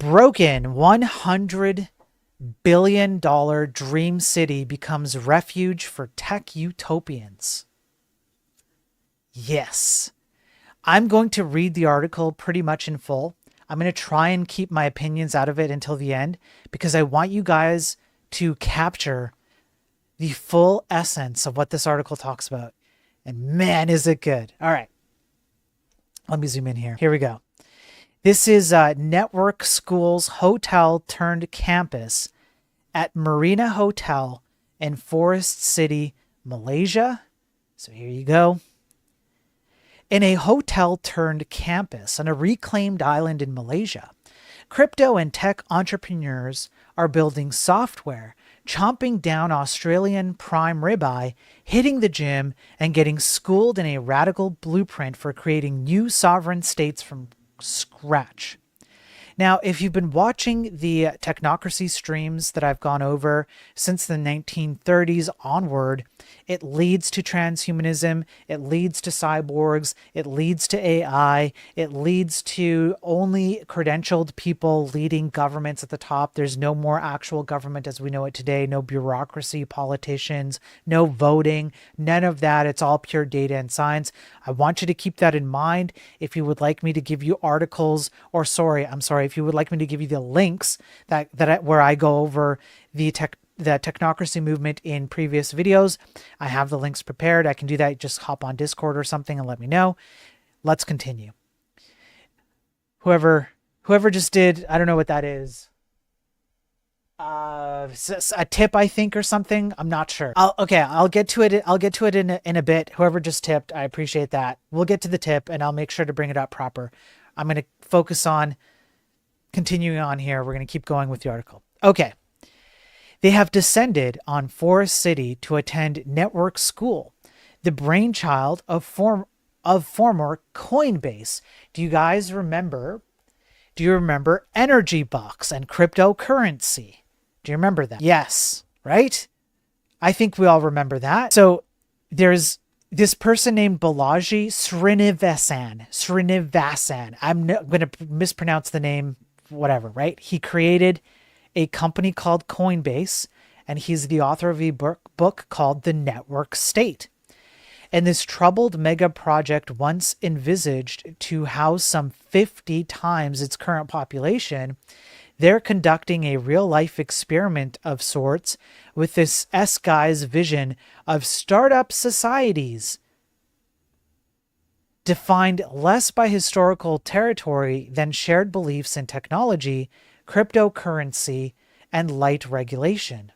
broken $100 billion dream city becomes refuge for tech utopians. Yes. I'm going to read the article pretty much in full. I'm going to try and keep my opinions out of it until the end because I want you guys to capture the full essence of what this article talks about. And man, is it good. All right. Let me zoom in here. Here we go. This is Network School's hotel turned campus at Marina Hotel in Forest City, Malaysia. So here you go. In a hotel turned campus on a reclaimed island in Malaysia, crypto and tech entrepreneurs are building software, chomping down Australian prime ribeye, hitting the gym, and getting schooled in a radical blueprint for creating new sovereign states from scratch. Now, if you've been watching the technocracy streams that I've gone over since the 1930s onward, it leads to transhumanism, it leads to cyborgs, it leads to AI, it leads to only credentialed people leading governments at the top. There's no more actual government as we know it today, no bureaucracy, politicians, no voting, none of that. It's all pure data and science. I want you to keep that in mind. If you would like me to give you articles, if you would like me to give you the links where I go over the technocracy movement in previous videos, I have the links prepared. I can do that. Just hop on Discord or something and let me know. Let's continue. Whoever just did, I don't know what that is. A tip, I think, or something. I'm not sure. I'll get to it. I'll get to it in a bit. Whoever just tipped, I appreciate that. We'll get to the tip and I'll make sure to bring it up proper. I'm going to focus on continuing on here. We're going to keep going with the article. Okay. They have descended on Forest City to attend Network School, the brainchild of former Coinbase. Do you guys remember? Do you remember energy bucks and cryptocurrency? Do you remember that? Yes, right? I think we all remember that. So there's this person named Balaji Srinivasan. I'm going to mispronounce the name, whatever, right? He created a company called Coinbase, and he's the author of a book called The Network State. And this troubled mega project, once envisaged to house some 50 times its current population, they're conducting a real-life experiment of sorts with this S-guy's vision of startup societies defined less by historical territory than shared beliefs in technology, cryptocurrency, and light regulation.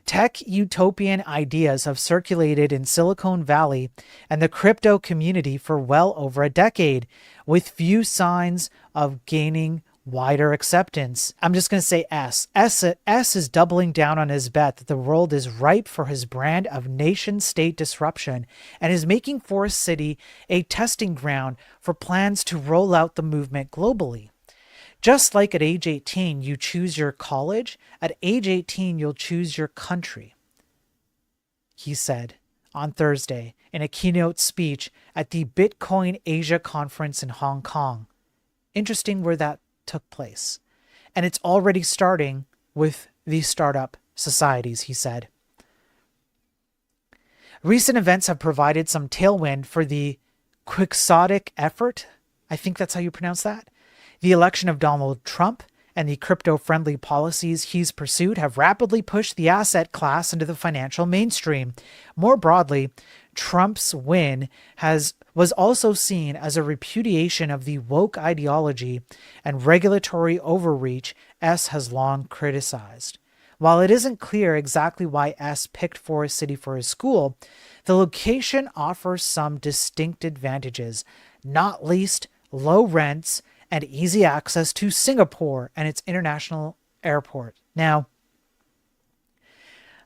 Tech utopian ideas have circulated in Silicon Valley and the crypto community for well over a decade, with few signs of gaining wider acceptance. I'm just going to say S. S is doubling down on his bet that the world is ripe for his brand of nation-state disruption and is making Forest City a testing ground for plans to roll out the movement globally. Just like at age 18, you choose your college, at age 18, you'll choose your country, he said on Thursday in a keynote speech at the Bitcoin Asia conference in Hong Kong. Interesting where that took place. And it's already starting with these startup societies, he said. Recent events have provided some tailwind for the quixotic effort. I think that's how you pronounce that. The election of Donald Trump and the crypto-friendly policies he's pursued have rapidly pushed the asset class into the financial mainstream. More broadly, Trump's win was also seen as a repudiation of the woke ideology and regulatory overreach S has long criticized. While it isn't clear exactly why S picked Forest City for his school, the location offers some distinct advantages, not least low rents and easy access to Singapore and its international airport. Now,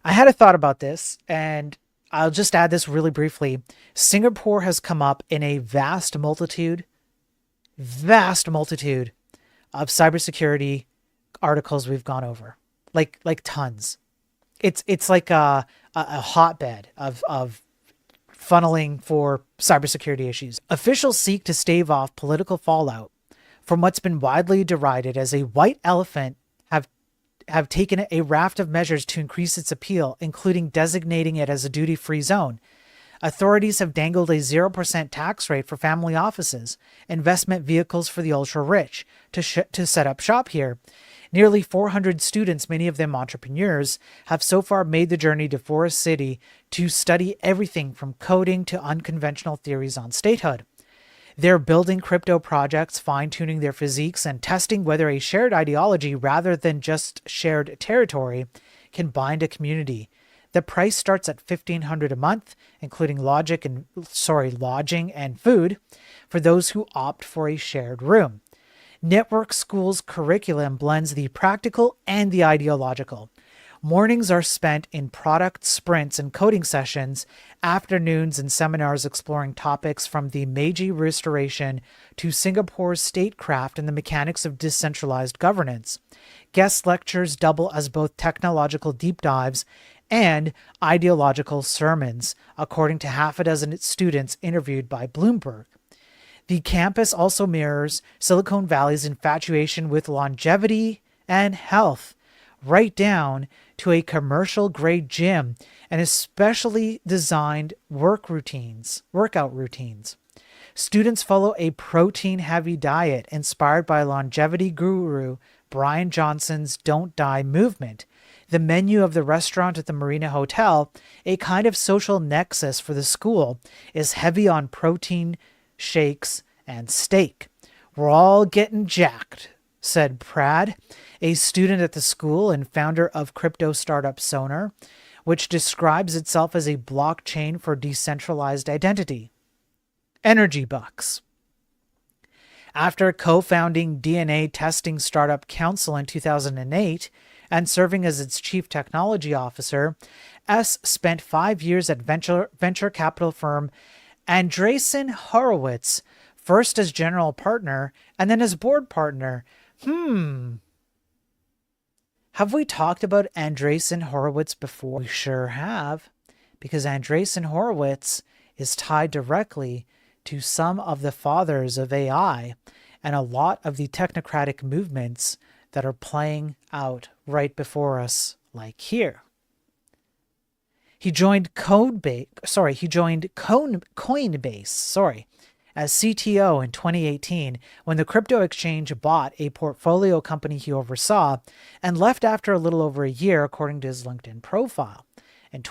I had a thought about this, and I'll just add this really briefly. Singapore has come up in a vast multitude of cybersecurity articles we've gone over, like tons. It's like a hotbed of funneling for cybersecurity issues. Officials seek to stave off political fallout from what's been widely derided as a white elephant have taken a raft of measures to increase its appeal, including designating it as a duty-free zone. Authorities have dangled a 0% tax rate for family offices, investment vehicles for the ultra-rich, to set up shop here. Nearly 400 students, many of them entrepreneurs, have so far made the journey to Forest City to study everything from coding to unconventional theories on statehood. They're building crypto projects, fine-tuning their physiques, and testing whether a shared ideology rather than just shared territory can bind a community. The price starts at $1,500 a month, including lodging and food, for those who opt for a shared room. Network School's curriculum blends the practical and the ideological. Mornings are spent in product sprints and coding sessions, afternoons and seminars exploring topics from the Meiji Restoration to Singapore's statecraft and the mechanics of decentralized governance. Guest lectures double as both technological deep dives and ideological sermons, according to half a dozen students interviewed by Bloomberg. The campus also mirrors Silicon Valley's infatuation with longevity and health, right down to a commercial-grade gym and especially designed workout routines. Students follow a protein-heavy diet inspired by longevity guru Brian Johnson's Don't Die movement. The menu of the restaurant at the Marina Hotel, a kind of social nexus for the school, is heavy on protein, shakes, and steak. We're all getting jacked, said Prad, a student at the school and founder of crypto startup Sonar, which describes itself as a blockchain for decentralized identity. Energy bucks. After co-founding DNA testing startup Council in 2008 and serving as its chief technology officer, S spent 5 years at venture capital firm Andreessen Horowitz, first as general partner and then as board partner. Have we talked about Andreessen Horowitz before? We sure have, because Andreessen Horowitz is tied directly to some of the fathers of AI and a lot of the technocratic movements that are playing out right before us, like here. He joined Coinbase, as CTO in 2018 when the crypto exchange bought a portfolio company he oversaw and left after a little over a year, according to his LinkedIn profile. In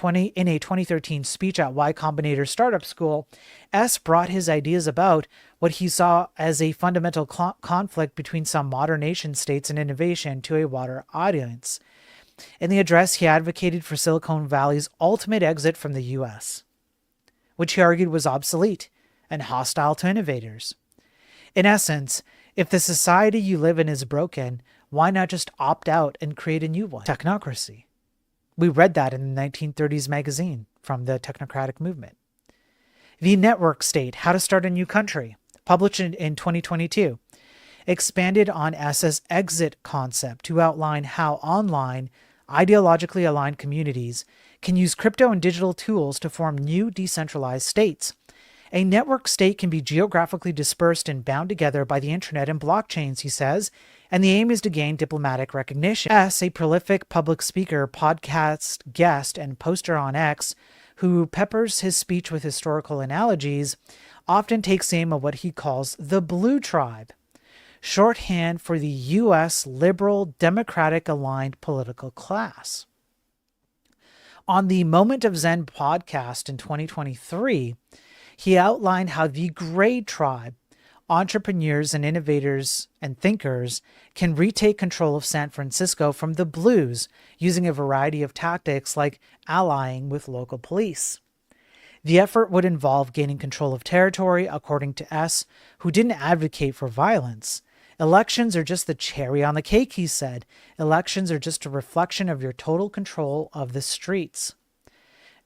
a 2013 speech at Y Combinator Startup School, S brought his ideas about what he saw as a fundamental conflict between some modern nation states and innovation to a wider audience. In the address, he advocated for Silicon Valley's ultimate exit from the U.S., which he argued was obsolete and hostile to innovators. In essence, if the society you live in is broken, why not just opt out and create a new one? Technocracy. We read that in the 1930s magazine from the technocratic movement. The Network State, How to Start a New Country, published in 2022, expanded on S's exit concept to outline how online, ideologically aligned communities can use crypto and digital tools to form new decentralized states. A network state can be geographically dispersed and bound together by the internet and blockchains, he says, and the aim is to gain diplomatic recognition. S, a prolific public speaker, podcast guest, and poster on X, who peppers his speech with historical analogies, often takes aim at what he calls the Blue Tribe, shorthand for the U.S. liberal, democratic-aligned political class. On the Moment of Zen podcast in 2023, he outlined how the Gray Tribe, entrepreneurs and innovators and thinkers, can retake control of San Francisco from the Blues using a variety of tactics like allying with local police. The effort would involve gaining control of territory, according to S, who didn't advocate for violence. Elections are just the cherry on the cake, he said. Elections are just a reflection of your total control of the streets.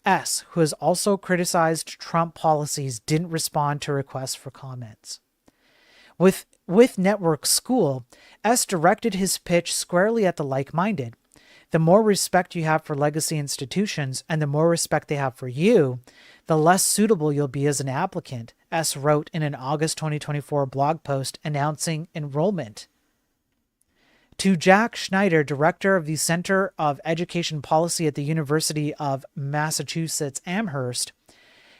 S, who has also criticized Trump policies, didn't respond to requests for comments. With Network School, S directed his pitch squarely at the like-minded. The more respect you have for legacy institutions and the more respect they have for you, the less suitable you'll be as an applicant, S wrote in an August 2024 blog post announcing enrollment. To Jack Schneider, director of the Center of Education Policy at the University of Massachusetts Amherst,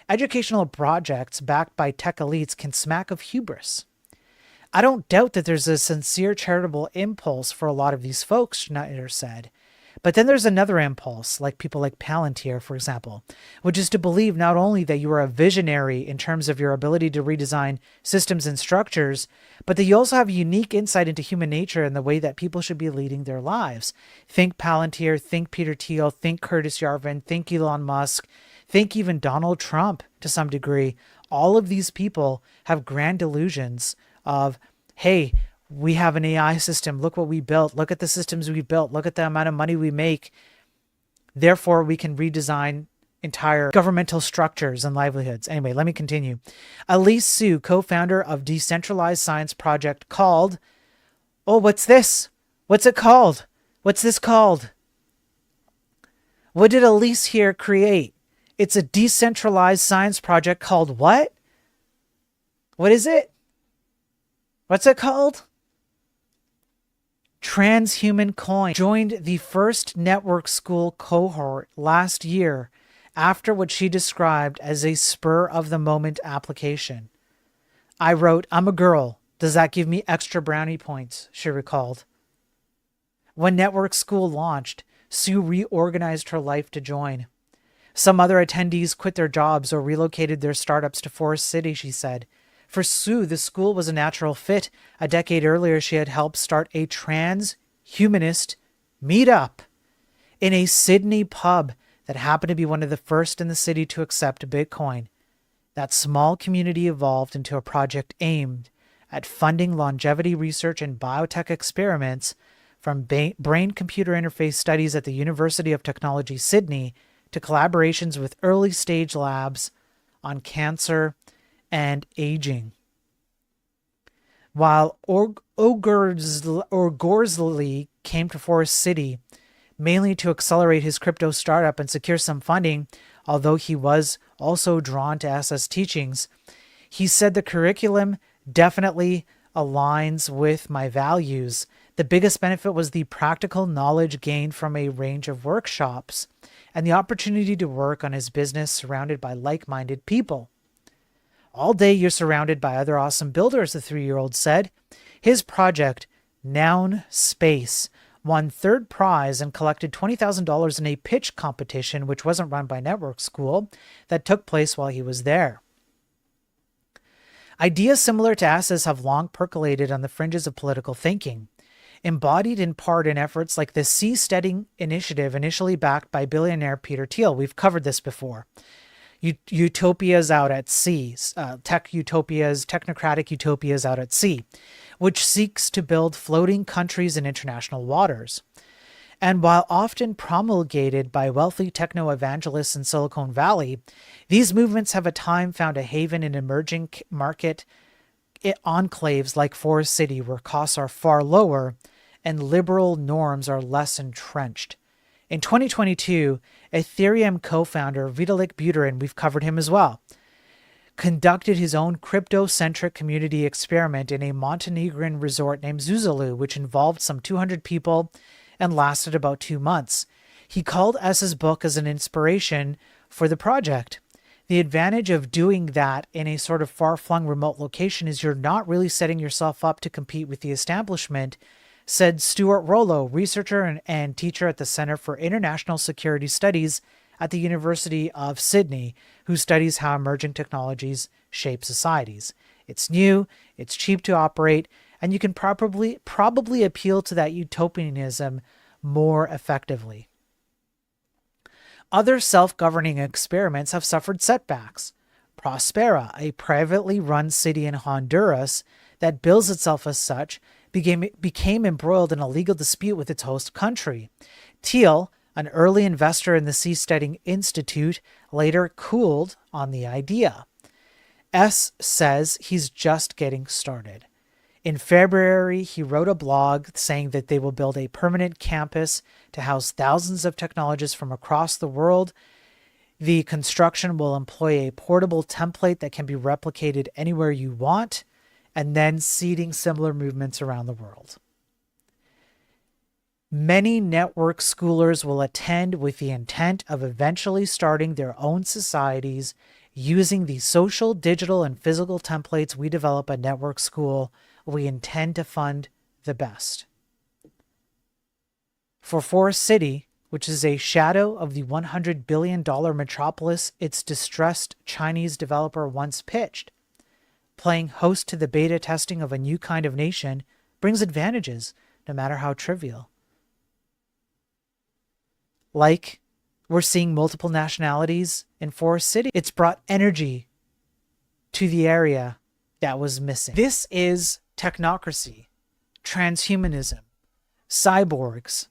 educational projects backed by tech elites can smack of hubris. I don't doubt that there's a sincere charitable impulse for a lot of these folks, Schneider said. But then there's another impulse, like people like Palantir, for example, which is to believe not only that you are a visionary in terms of your ability to redesign systems and structures, but that you also have unique insight into human nature and the way that people should be leading their lives. Think Palantir, think Peter Thiel, think Curtis Yarvin, think Elon Musk, think even Donald Trump to some degree. All of these people have grand delusions of, hey, we have an AI system. Look what we built. Look at the systems we built. Look at the amount of money we make. Therefore, we can redesign entire governmental structures and livelihoods. Anyway, let me continue. Elise Su, co-founder of decentralized science project called, oh, what's this? What's it called? What's this called? What did Elise here create? It's a decentralized science project called what? What is it? What's it called? Transhuman Coin joined the first network school cohort last year after what she described as a spur-of-the-moment application. I wrote, I'm a girl. Does that give me extra brownie points? She recalled. When Network School launched, Sue reorganized her life to join. Some other attendees quit their jobs or relocated their startups to Forest City, she said. For Sue, the school was a natural fit. A decade earlier, she had helped start a transhumanist meetup in a Sydney pub that happened to be one of the first in the city to accept Bitcoin. That small community evolved into a project aimed at funding longevity research and biotech experiments, from brain-computer interface studies at the University of Technology, Sydney, to collaborations with early-stage labs on cancer and aging. While Gorsley came to Forest City mainly to accelerate his crypto startup and secure some funding, although he was also drawn to SS teachings, he said the curriculum definitely aligns with my values. The biggest benefit was the practical knowledge gained from a range of workshops and the opportunity to work on his business surrounded by like-minded people. All day you're surrounded by other awesome builders, the 3-year-old said. His project, Noun Space, won third prize and collected $20,000 in a pitch competition, which wasn't run by Network School, that took place while he was there. Ideas similar to S's have long percolated on the fringes of political thinking, embodied in part in efforts like the Seasteading Initiative, initially backed by billionaire Peter Thiel. We've covered this before. Utopias out at sea, technocratic utopias out at sea, which seeks to build floating countries in international waters. And while often promulgated by wealthy techno-evangelists in Silicon Valley, these movements have at times found a haven in emerging market enclaves like Forest City, where costs are far lower and liberal norms are less entrenched. In 2022, Ethereum co-founder Vitalik Buterin, we've covered him as well, conducted his own crypto-centric community experiment in a Montenegrin resort named Zuzalu, which involved some 200 people and lasted about 2 months. He called S's book as an inspiration for the project. The advantage of doing that in a sort of far-flung remote location is you're not really setting yourself up to compete with the establishment, said Stuart Rollo, researcher and teacher at the Center for International Security Studies at the University of Sydney, who studies how emerging technologies shape societies. It's new, it's cheap to operate, and you can probably appeal to that utopianism more effectively. Other self-governing experiments have suffered setbacks. Prospera, a privately run city in Honduras that bills itself as such, became embroiled in a legal dispute with its host country. Thiel, an early investor in the Seasteading Institute, later cooled on the idea. S says he's just getting started. In February, he wrote a blog saying that they will build a permanent campus to house thousands of technologists from across the world. The construction will employ a portable template that can be replicated anywhere you want, and then seeding similar movements around the world. Many network schoolers will attend with the intent of eventually starting their own societies using the social, digital, and physical templates we develop at Network School. We intend to fund the best. For Forest City, which is a shadow of the $100 billion metropolis its distressed Chinese developer once pitched, playing host to the beta testing of a new kind of nation brings advantages, no matter how trivial. Like we're seeing multiple nationalities in Forest City. It's brought energy to the area that was missing. This is technocracy, transhumanism, cyborgs,